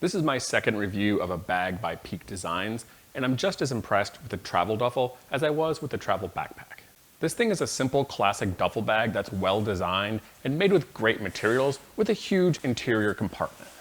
This is my second review of a bag by Peak Designs, and I'm just as impressed with the travel duffel as I was with the travel backpack. This thing is a simple classic duffel bag that's well designed and made with great materials with a huge interior compartment.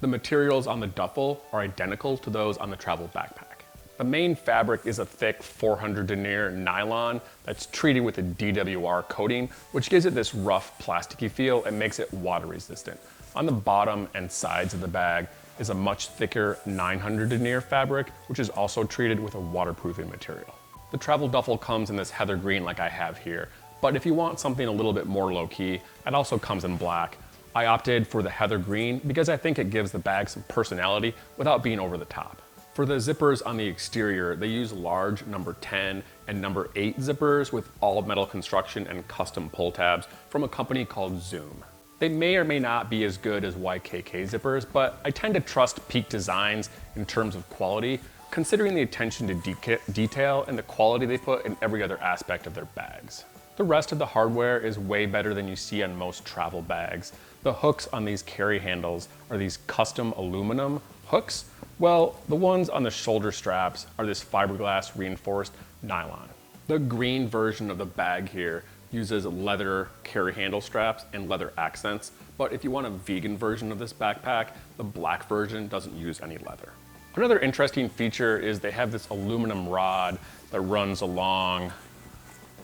The materials on the duffel are identical to those on the travel backpack. The main fabric is a thick 400 denier nylon that's treated with a DWR coating, which gives it this rough plasticky feel and makes it water resistant. On the bottom and sides of the bag is a much thicker 900 denier fabric, which is also treated with a waterproofing material. The travel duffel comes in this heather green like I have here, but if you want something a little bit more low-key, it also comes in black. I opted for the heather green because I think it gives the bag some personality without being over the top. For the zippers on the exterior, they use large number 10 and number 8 zippers with all metal construction and custom pull tabs from a company called Zoom. They may or may not be as good as YKK zippers, but I tend to trust Peak Designs in terms of quality, considering the attention to detail and the quality they put in every other aspect of their bags. The rest of the hardware is way better than you see on most travel bags. The hooks on these carry handles are these custom aluminum hooks. Well, the ones on the shoulder straps are this fiberglass reinforced nylon. The green version of the bag here uses leather carry handle straps and leather accents, but if you want a vegan version of this backpack, the black version doesn't use any leather. Another interesting feature is they have this aluminum rod that runs along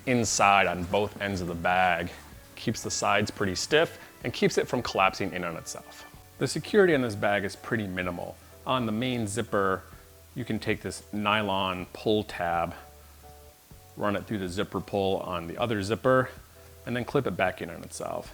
inside on both ends of the bag, keeps the sides pretty stiff and keeps it from collapsing in on itself. The security in this bag is pretty minimal. On the main zipper, you can take this nylon pull tab, run it through the zipper pull on the other zipper, and then clip it back in on itself.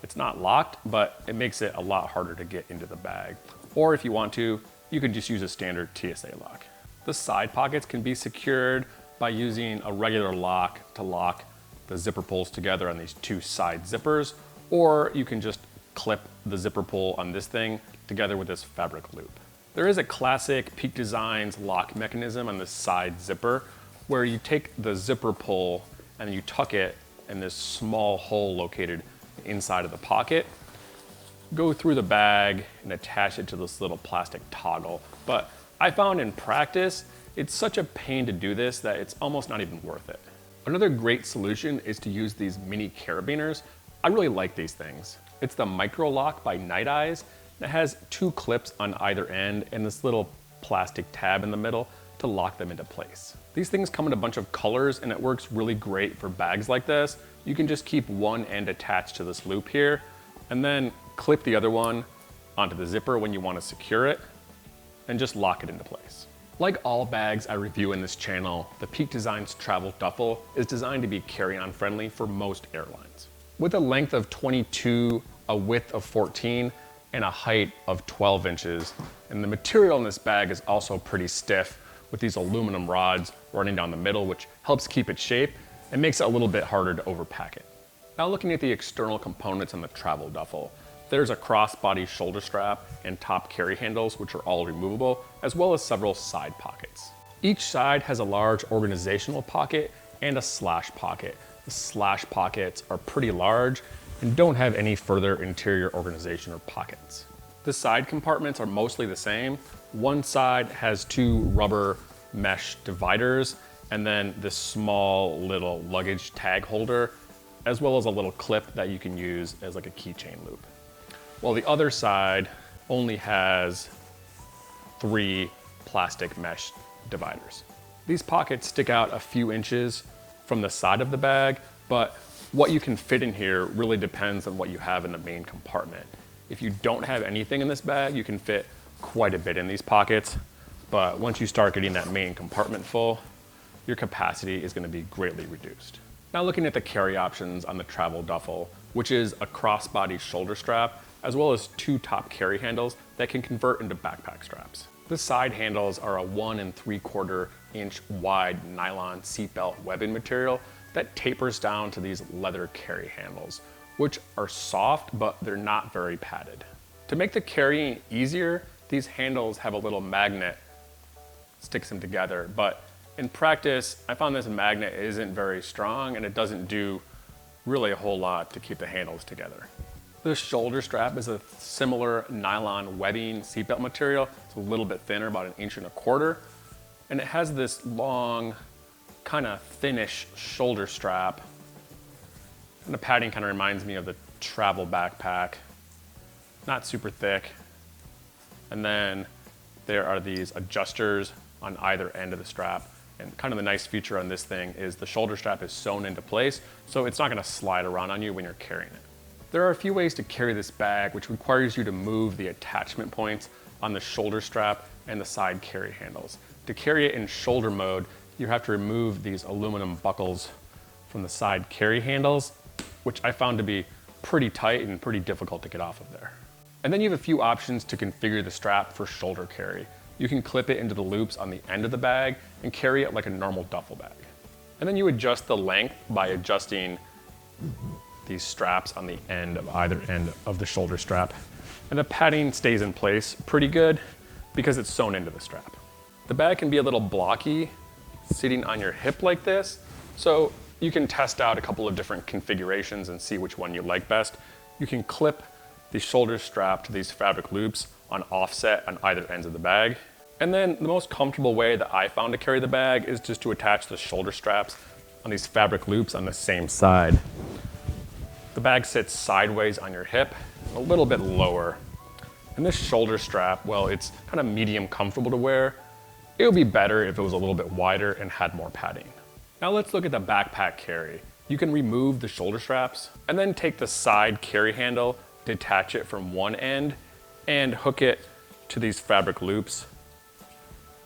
It's not locked, but it makes it a lot harder to get into the bag. Or if you want to, you can just use a standard TSA lock. The side pockets can be secured by using a regular lock to lock the zipper pulls together on these two side zippers, or you can just clip the zipper pull on this thing together with this fabric loop. There is a classic Peak Designs lock mechanism on the side zipper where you take the zipper pull and you tuck it in this small hole located inside of the pocket, go through the bag and attach it to this little plastic toggle. But I found in practice, it's such a pain to do this that it's almost not even worth it. Another great solution is to use these mini carabiners. I really like these things. It's the Micro Lock by Night Eyes. It has two clips on either end and this little plastic tab in the middle to lock them into place. These things come in a bunch of colors and it works really great for bags like this. You can just keep one end attached to this loop here and then clip the other one onto the zipper when you want to secure it and just lock it into place. Like all bags I review in this channel, the Peak Designs Travel Duffel is designed to be carry-on friendly for most airlines. With a length of 22, a width of 14, and a height of 12 inches. And the material in this bag is also pretty stiff with these aluminum rods running down the middle, which helps keep its shape and makes it a little bit harder to overpack it. Now looking at the external components on the travel duffel, there's a crossbody shoulder strap and top carry handles, which are all removable, as well as several side pockets. Each side has a large organizational pocket and a slash pocket. The slash pockets are pretty large and don't have any further interior organization or pockets. The side compartments are mostly the same. One side has two rubber mesh dividers and then this small little luggage tag holder, as well as a little clip that you can use as like a keychain loop. While the other side only has 3 plastic mesh dividers. These pockets stick out a few inches from the side of the bag, but what you can fit in here really depends on what you have in the main compartment. If you don't have anything in this bag, you can fit quite a bit in these pockets, but once you start getting that main compartment full, your capacity is going to be greatly reduced. Now looking at the carry options on the travel duffel, which is a crossbody shoulder strap, as well as 2 top carry handles that can convert into backpack straps. The side handles are a 1 3/4 inch wide nylon seatbelt webbing material that tapers down to these leather carry handles, which are soft, but they're not very padded. To make the carrying easier, these handles have a little magnet sticks them together, but in practice, I found this magnet isn't very strong and it doesn't do really a whole lot to keep the handles together. The shoulder strap is a similar nylon webbing seatbelt material. It's a little bit thinner, about 1.25 inches. And it has this long, kind of thinnish shoulder strap. And the padding kind of reminds me of the travel backpack. Not super thick. And then there are these adjusters on either end of the strap. And kind of the nice feature on this thing is the shoulder strap is sewn into place, so it's not gonna slide around on you when you're carrying it. There are a few ways to carry this bag, which requires you to move the attachment points on the shoulder strap and the side carry handles. To carry it in shoulder mode, you have to remove these aluminum buckles from the side carry handles, which I found to be pretty tight and pretty difficult to get off of there. And then you have a few options to configure the strap for shoulder carry. You can clip it into the loops on the end of the bag and carry it like a normal duffel bag. And then you adjust the length by adjusting these straps on the end of either end of the shoulder strap. And the padding stays in place pretty good because it's sewn into the strap. The bag can be a little blocky sitting on your hip like this, so you can test out a couple of different configurations and see which one you like best. You can clip the shoulder strap to these fabric loops on offset on either ends of the bag. And then the most comfortable way that I found to carry the bag is just to attach the shoulder straps on these fabric loops on the same side. The bag sits sideways on your hip, a little bit lower. And this shoulder strap, well, it's kind of medium comfortable to wear. It would be better if it was a little bit wider and had more padding. Now let's look at the backpack carry. You can remove the shoulder straps and then take the side carry handle, detach it from one end, and hook it to these fabric loops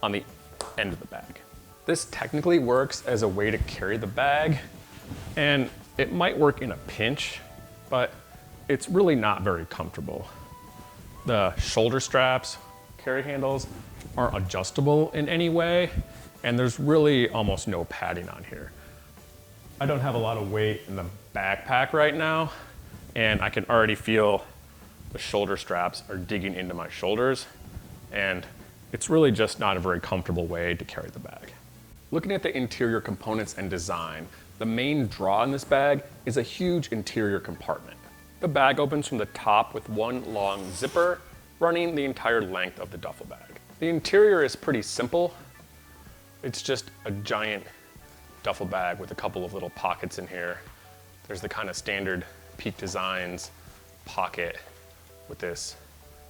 on the end of the bag. This technically works as a way to carry the bag, and it might work in a pinch, but it's really not very comfortable. The shoulder straps, carry handles, aren't adjustable in any way, and there's really almost no padding on here. I don't have a lot of weight in the backpack right now, and I can already feel the shoulder straps are digging into my shoulders, and it's really just not a very comfortable way to carry the bag. Looking at the interior components and design, the main draw in this bag is a huge interior compartment. The bag opens from the top with one long zipper running the entire length of the duffel bag. The interior is pretty simple. It's just a giant duffel bag with a couple of little pockets in here. There's the kind of standard Peak Designs pocket with this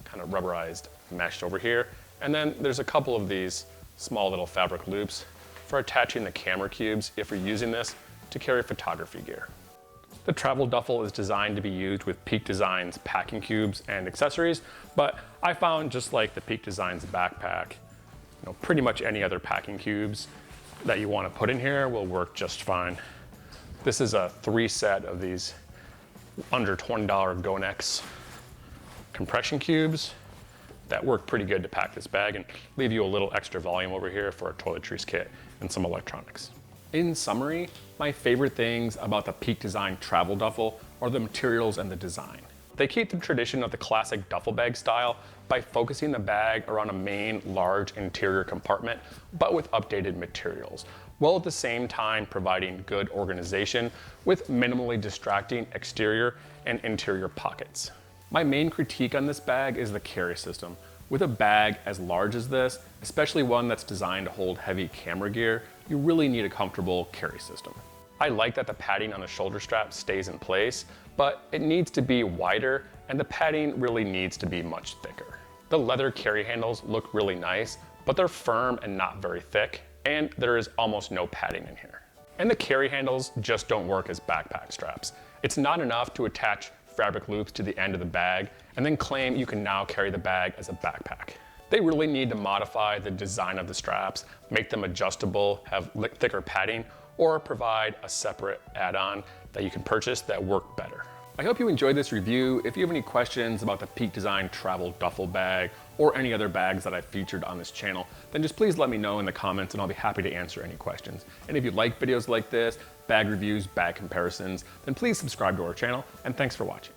kind of rubberized mesh over here. And then there's a couple of these small little fabric loops for attaching the camera cubes if you're using this to carry photography gear. The travel duffel is designed to be used with Peak Designs packing cubes and accessories, but I found just like the Peak Designs backpack, pretty much any other packing cubes that you want to put in here will work just fine. This is a 3 set of these under $20 Gonex compression cubes that work pretty good to pack this bag and leave you a little extra volume over here for a toiletries kit and some electronics. In summary, my favorite things about the Peak Design Travel Duffel are the materials and the design. They keep the tradition of the classic duffel bag style by focusing the bag around a main large interior compartment, but with updated materials, while at the same time providing good organization with minimally distracting exterior and interior pockets. My main critique on this bag is the carry system. With a bag as large as this, especially one that's designed to hold heavy camera gear, you really need a comfortable carry system. I like that the padding on the shoulder strap stays in place, but it needs to be wider and the padding really needs to be much thicker. The leather carry handles look really nice, but they're firm and not very thick, and there is almost no padding in here. And the carry handles just don't work as backpack straps. It's not enough to attach fabric loops to the end of the bag and then claim you can now carry the bag as a backpack. They really need to modify the design of the straps, make them adjustable, have thicker padding, or provide a separate add-on that you can purchase that work better. I hope you enjoyed this review. If you have any questions about the Peak Design Travel Duffel Bag or any other bags that I've featured on this channel, then just please let me know in the comments and I'll be happy to answer any questions. And if you like videos like this, bag reviews, bag comparisons, then please subscribe to our channel, and thanks for watching.